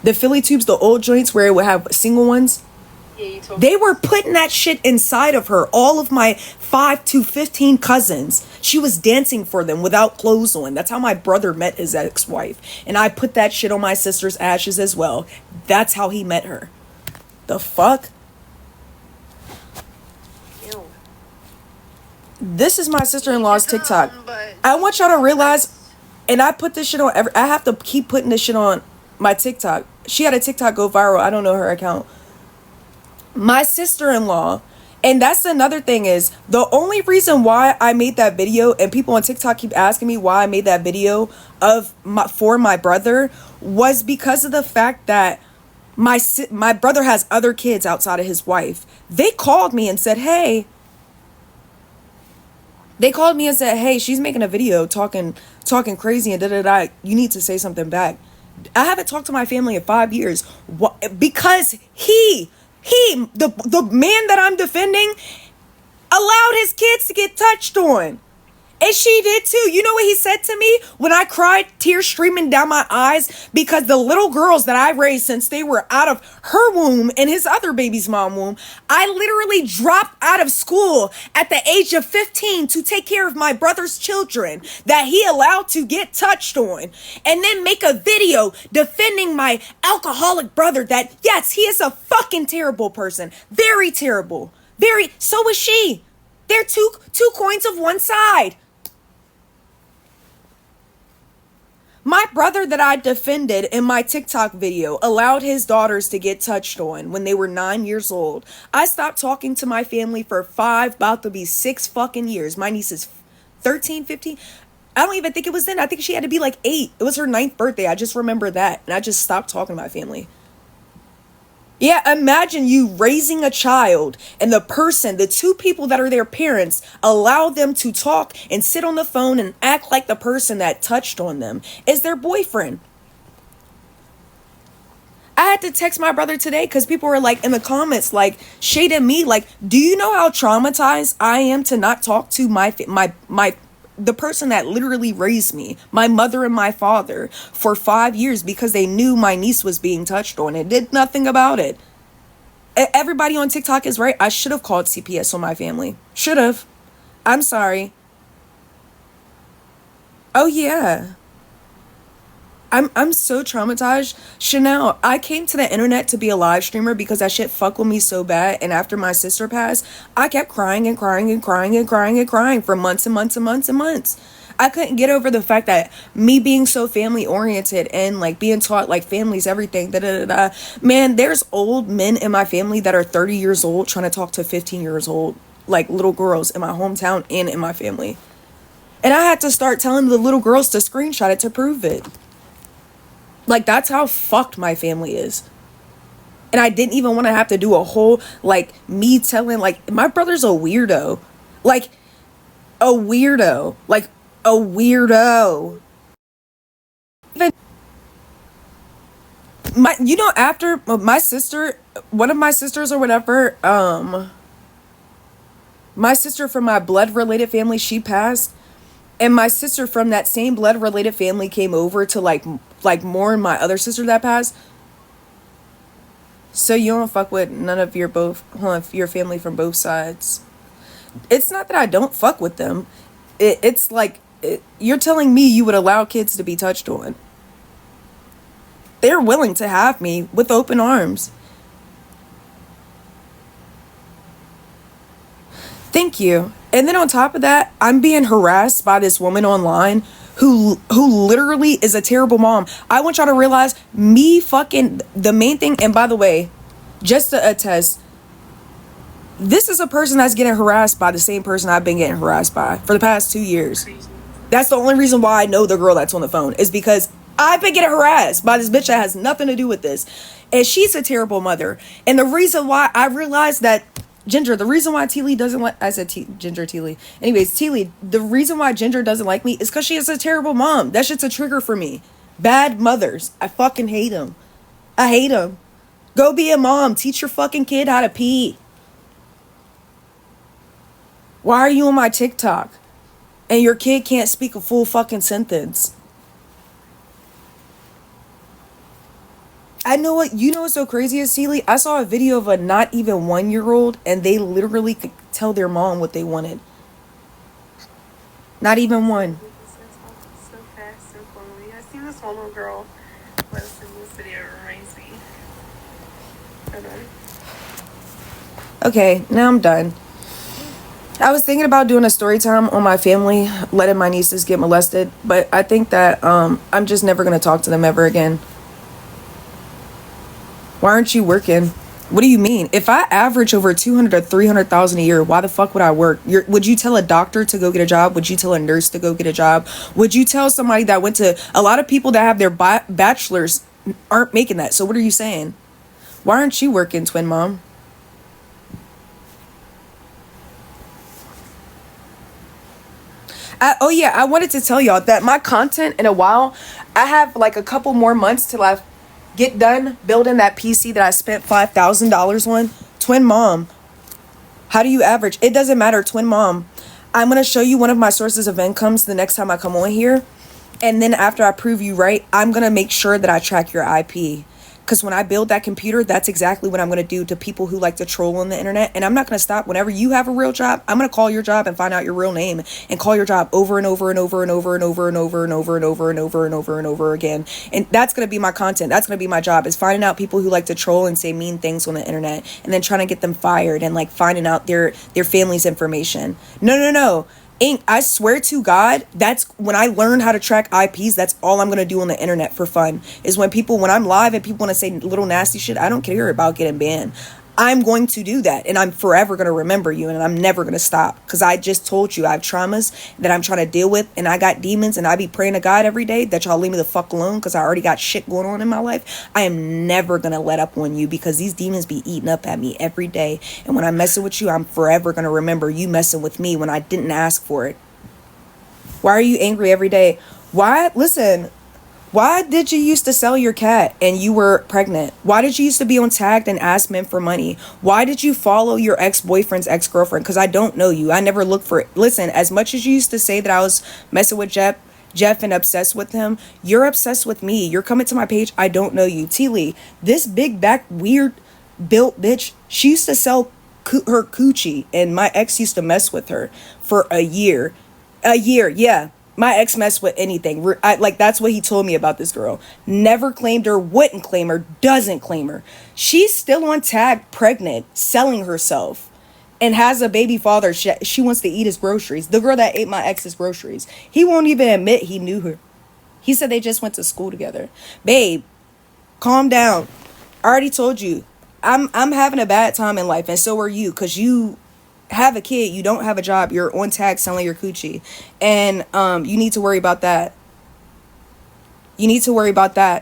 The Philly tubes, the old joints where it would have single ones. Yeah, you told me. They were putting that shit inside of her. All of my 5 to 15 cousins. She was dancing for them without clothes on. That's how my brother met his ex-wife. And I put that shit on my sister's ashes as well. That's how he met her. The fuck? Ew. This is my sister-in-law's TikTok. I want y'all to realize, and I put this shit on I have to keep putting this shit on my TikTok. She had a TikTok go viral. I don't know her account. My sister-in-law, and that's another thing, is the only reason why I made that video, and people on TikTok keep asking me why I made that video for my brother, was because of the fact that my brother has other kids outside of his wife. They called me and said, hey, she's making a video talking crazy and da-da-da. You need to say something back. I haven't talked to my family in 5 years. Because the man that I'm defending allowed his kids to get touched on. And she did too. You know what he said to me when I cried, tears streaming down my eyes, because the little girls that I raised since they were out of her womb and his other baby's mom womb, I literally dropped out of school at the age of 15 to take care of my brother's children that he allowed to get touched on, and then make a video defending my alcoholic brother that, yes, he is a fucking terrible person. Very terrible. So is she. They're two coins of one side. My brother that I defended in my TikTok video allowed his daughters to get touched on when they were 9 years old. I stopped talking to my family for about to be 6 fucking years. My niece is 13, 15. I don't even think it was then. I think she had to be like 8. It was her 9th birthday. I just remember that. And I just stopped talking to my family. Yeah, imagine you raising a child and the two people that are their parents, allow them to talk and sit on the phone and act like the person that touched on them is their boyfriend. I had to text my brother today because people were like in the comments, like shading me, like, do you know how traumatized I am to not talk to the person that literally raised me, my mother and my father, for 5 years because they knew my niece was being touched on and did nothing about it. Everybody on TikTok is right. I should have called CPS on my family. Should have. I'm sorry. Oh yeah. I'm so traumatized. Chanel, I came to the internet to be a live streamer because that shit fucked with me so bad. And after my sister passed, I kept crying and crying and crying and crying and crying for months and months and months and months. I couldn't get over the fact that me being so family oriented and like being taught like family's everything. Man, there's old men in my family that are 30 years old trying to talk to 15 years old, like little girls in my hometown and in my family. And I had to start telling the little girls to screenshot it to prove it. Like, that's how fucked my family is. And I didn't even want to have to do a whole, like, me telling, like, my brother's a weirdo. Like, a weirdo. Like, a weirdo. Even after my sister, one of my sisters or whatever, my sister from my blood-related family, she passed. And my sister from that same blood-related family came over to, like mourn my other sister that passed. So you don't fuck with none of your family from both sides. It's not that I don't fuck with them. It's like, you're telling me you would allow kids to be touched on. They're willing to have me with open arms. Thank you. And then on top of that, I'm being harassed by this woman online who literally is a terrible mom. I want y'all to realize the main thing, and by the way, just to attest, this is a person that's getting harassed by the same person I've been getting harassed by for the past 2 years. That's the only reason why I know the girl that's on the phone, is because I've been getting harassed by this bitch that has nothing to do with this. And she's a terrible mother. And the reason why I realized that Ginger, the reason why T-Lee doesn't like... I said Ginger, T-Lee. Anyways, T-Lee, the reason why Ginger doesn't like me is because she is a terrible mom. That shit's a trigger for me. Bad mothers. I fucking hate them. I hate them. Go be a mom. Teach your fucking kid how to pee. Why are you on my TikTok? And your kid can't speak a full fucking sentence. I know what you know what's so crazy is, Sealy? I saw a video of a not even 1 year old and they literally could tell their mom what they wanted. Not even one. So fast, so slowly. I seen this one little girl was in this video. It reminds me. Hold on. Okay, now I'm done. I was thinking about doing a story time on my family, letting my nieces get molested, but I think that I'm just never gonna talk to them ever again. Why aren't you working? What do you mean? If I average over 200 or 300,000 a year, why the fuck would I work? Would you tell a doctor to go get a job? Would you tell a nurse to go get a job? Would you tell somebody that went to a lot of people that have their bachelors aren't making that? So what are you saying? Why aren't you working, twin mom? Oh yeah, I wanted to tell y'all that my content in a while, I have like a couple more months till I get done building that PC that I spent $5,000 on. Twin mom, how do you average? It doesn't matter, twin mom. I'm gonna show you one of my sources of incomes the next time I come on here, and then after I prove you right, I'm gonna make sure that I track your IP. Because when I build that computer, that's exactly what I'm going to do to people who like to troll on the internet. And I'm not going to stop. Whenever you have a real job, I'm going to call your job and find out your real name and call your job over and over and over and over and over and over and over and over and over and over and over again. And that's going to be my content. That's going to be my job, is finding out people who like to troll and say mean things on the internet and then trying to get them fired and like finding out their family's information. No. Ink, I swear to God, that's when I learned how to track IPs. That's all I'm gonna do on the internet for fun. Is when I'm live and people want to say little nasty shit, I don't care about getting banned. I'm going to do that, and I'm forever going to remember you, and I'm never going to stop, because I just told you I have traumas that I'm trying to deal with, and I got demons, and I be praying to God every day that y'all leave me the fuck alone, because I already got shit going on in my life. I am never going to let up on you, because these demons be eating up at me every day, and when I'm messing with you, I'm forever going to remember you messing with me when I didn't ask for it. Why are you angry every day? Why? Listen. Why did you used to sell your cat and you were pregnant? Why did you used to be on Tagged and ask men for money? Why did you follow your ex-boyfriend's ex-girlfriend? Because I don't know you. I never looked for it. Listen, as much as you used to say that I was messing with Jeff and obsessed with him, you're obsessed with me. You're coming to my page. I don't know you. T. Lee, this big back weird built bitch, she used to sell her coochie, and my ex used to mess with her for a year. Yeah. My ex messed with anything. That's what he told me about this girl. Never claimed her, wouldn't claim her, doesn't claim her. She's still on Tag, pregnant, selling herself, and has a baby father. She wants to eat his groceries. The girl that ate my ex's groceries. He won't even admit he knew her. He said they just went to school together. Babe, calm down. I already told you. I'm having a bad time in life, and so are you, because you have a kid, you don't have a job, you're on Tag selling your coochie, and you need to worry about that.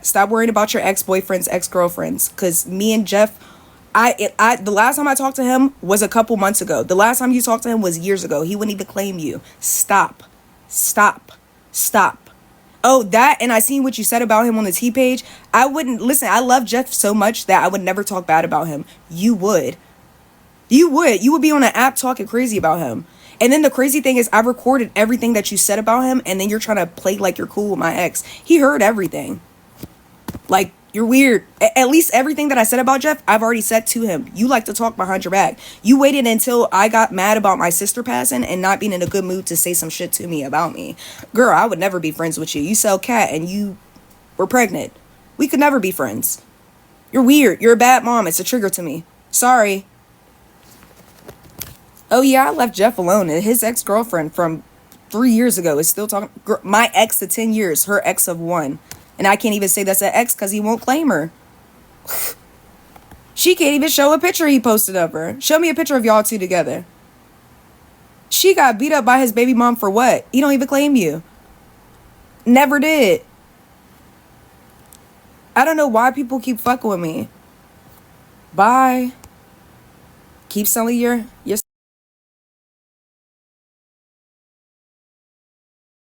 Stop worrying about your ex-boyfriends, ex-girlfriends, because me and Jeff, the last time I talked to him was a couple months ago. The last time you talked to him was years ago. He wouldn't even claim you. Stop. Oh, that, and I seen what you said about him on the T page. I wouldn't listen. I love Jeff so much that I would never talk bad about him. You would be on an app talking crazy about him. And then the crazy thing is, I recorded everything that you said about him, and then you're trying to play like you're cool with my ex. He heard everything. Like, you're weird. At least everything that I said about Jeff, I've already said to him. You like to talk behind your back. You waited until I got mad about my sister passing and not being in a good mood to say some shit to me about me. Girl, I would never be friends with you. You sell cat and you were pregnant. We could never be friends. You're weird. You're a bad mom. It's a trigger to me. Sorry. Oh yeah, I left Jeff alone, and his ex-girlfriend from 3 years ago is still talking. My ex of 10 years, her ex of 1. And I can't even say that's an ex because he won't claim her. She can't even show a picture he posted of her. Show me a picture of y'all two together. She got beat up by his baby mom for what? He don't even claim you. Never did. I don't know why people keep fucking with me. Bye. Keep selling your